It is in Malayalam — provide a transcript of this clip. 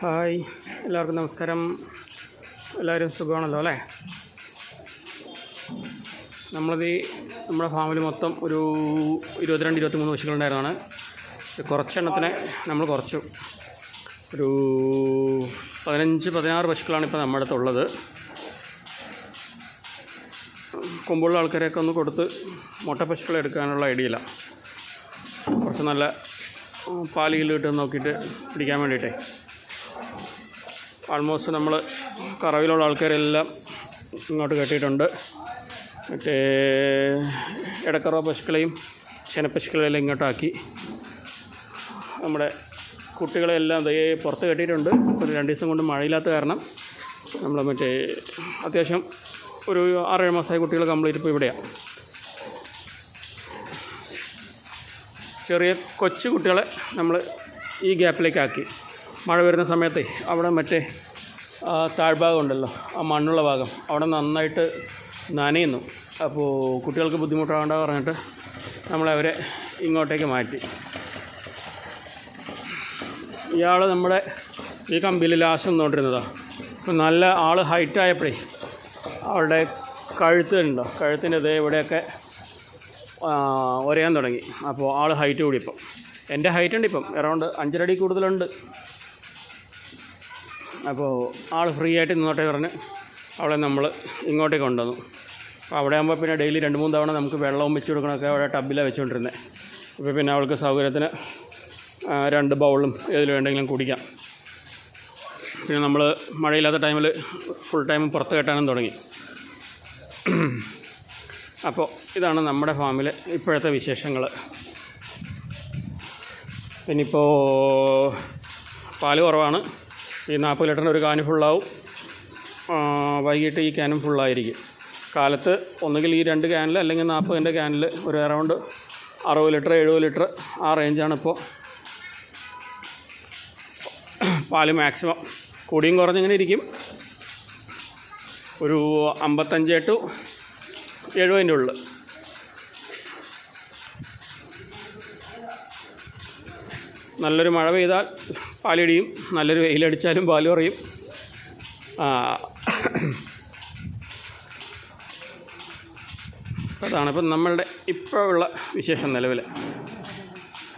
ഹായ്, എല്ലാവർക്കും നമസ്കാരം. എല്ലാവരും സുഖമാണല്ലോ അല്ലേ? നമ്മുടെ ഫാമിൽ മൊത്തം ഒരു 22-23 പശുക്കളുണ്ടായിരുന്നതാണ്. കുറച്ചെണ്ണത്തിനെ നമ്മൾ കുറച്ചു. ഒരു 15-16 പശുക്കളാണ് ഇപ്പോൾ നമ്മുടെ അടുത്തുള്ളത്. കൊമ്പുള്ള ആൾക്കാരെയൊക്കെ ഒന്ന് കൊടുത്ത് മുട്ട പശുക്കളെ എടുക്കാനുള്ള ഐഡിയയില്ല. കുറച്ച് നല്ല പാലിൽ കിട്ടുമെന്ന് നോക്കിയിട്ട് പിടിക്കാൻ വേണ്ടിയിട്ടേ. ആൾമോസ്റ്റ് നമ്മൾ കറവിലുള്ള ആൾക്കാരെല്ലാം ഇങ്ങോട്ട് കെട്ടിയിട്ടുണ്ട്. മറ്റേ ഇടക്കറവ പശുക്കളെയും ചെനപ്പശുക്കളെല്ലാം ഇങ്ങോട്ടാക്കി. നമ്മുടെ കുട്ടികളെല്ലാം പുറത്ത് കെട്ടിയിട്ടുണ്ട്. ഒരു 2 ദിവസം കൊണ്ട് മഴയില്ലാത്ത കാരണം നമ്മൾ അത്യാവശ്യം ഒരു 6-7 മാസമായ കുട്ടികൾ കംപ്ലീറ്റ് ഇപ്പോൾ ഇവിടെയാണ്. ചെറിയ കൊച്ചു കുട്ടികളെ നമ്മൾ ഈ ഗ്യാപ്പിലേക്കാക്കി. മഴ വരുന്ന സമയത്ത് അവിടെ താഴ്ഭാഗം ഉണ്ടല്ലോ, ആ മണ്ണുള്ള ഭാഗം അവിടെ നന്നായിട്ട് നനയുന്നു. അപ്പോൾ കുട്ടികൾക്ക് ബുദ്ധിമുട്ടാകേണ്ട പറഞ്ഞിട്ട് നമ്മളവരെ ഇങ്ങോട്ടേക്ക് മാറ്റി. ഇയാൾ നമ്മുടെ ഈ കമ്പിയിൽ ലാസ്റ്റ് നിന്നുകൊണ്ടിരുന്നതാണ്. ഇപ്പോൾ നല്ല ആൾ ഹൈറ്റായപ്പോഴേ അവളുടെ കഴുത്തുണ്ടോ, കഴുത്തിൻ്റെ ഇവിടെയൊക്കെ ഒരയാൻ തുടങ്ങി. അപ്പോൾ ആൾ ഹൈറ്റ് കൂടി. ഇപ്പം എൻ്റെ ഹൈറ്റ് ഉണ്ട്, ഇപ്പം അറൗണ്ട് 5 അടി കൂടുതലുണ്ട്. അപ്പോൾ ആൾ ഫ്രീ ആയിട്ട് നിന്നോട്ടെ പറഞ്ഞ് അവളെ നമ്മൾ ഇങ്ങോട്ടേക്ക് കൊണ്ടുവന്നു. അപ്പോൾ അവിടെ ആകുമ്പോൾ പിന്നെ ഡെയിലി 2-3 തവണ നമുക്ക് വെള്ളവും വെച്ച് കൊടുക്കണമൊക്കെ അവിടെ ടബിലാണ് വെച്ചുകൊണ്ടിരുന്നത്. ഇപ്പോൾ പിന്നെ അവൾക്ക് സൗകര്യത്തിന് 2 ബൗളും ഏതിൽ വേണ്ടെങ്കിലും കുടിക്കാം. പിന്നെ നമ്മൾ മഴയില്ലാത്ത ടൈമിൽ ഫുൾ ടൈം പുറത്ത് കെട്ടാനും തുടങ്ങി. അപ്പോൾ ഇതാണ് നമ്മുടെ ഫാമിലെ ഇപ്പോഴത്തെ വിശേഷങ്ങൾ. പിന്നിപ്പോൾ പാല് കുറവാണ്. ഈ 40 ലിറ്ററിൻ്റെ ഒരു ക്യാന് ഫുള്ളാവും. വൈകിട്ട് ഈ ക്യാനും ഫുള്ളായിരിക്കും. കാലത്ത് ഒന്നുകിൽ ഈ 2 ക്യാനിൽ അല്ലെങ്കിൽ 40 ക്യാനിൽ ഒരു അറൗണ്ട് 60 ലിറ്റർ 70 ലിറ്റർ ആ റേഞ്ചാണ് ഇപ്പോൾ പാല് മാക്സിമം. കൂടിയും കുറഞ്ഞിങ്ങനെ ഇരിക്കും. ഒരു 55 to 70 ഉള്ളിൽ. നല്ലൊരു മഴ പെയ്താൽ പാലിടിയും, നല്ലൊരു വെയിലടിച്ചാലും പാല് കുറയും. അതാണ് ഇപ്പം നമ്മളുടെ ഇപ്പോഴുള്ള വിശേഷം നിലവിൽ.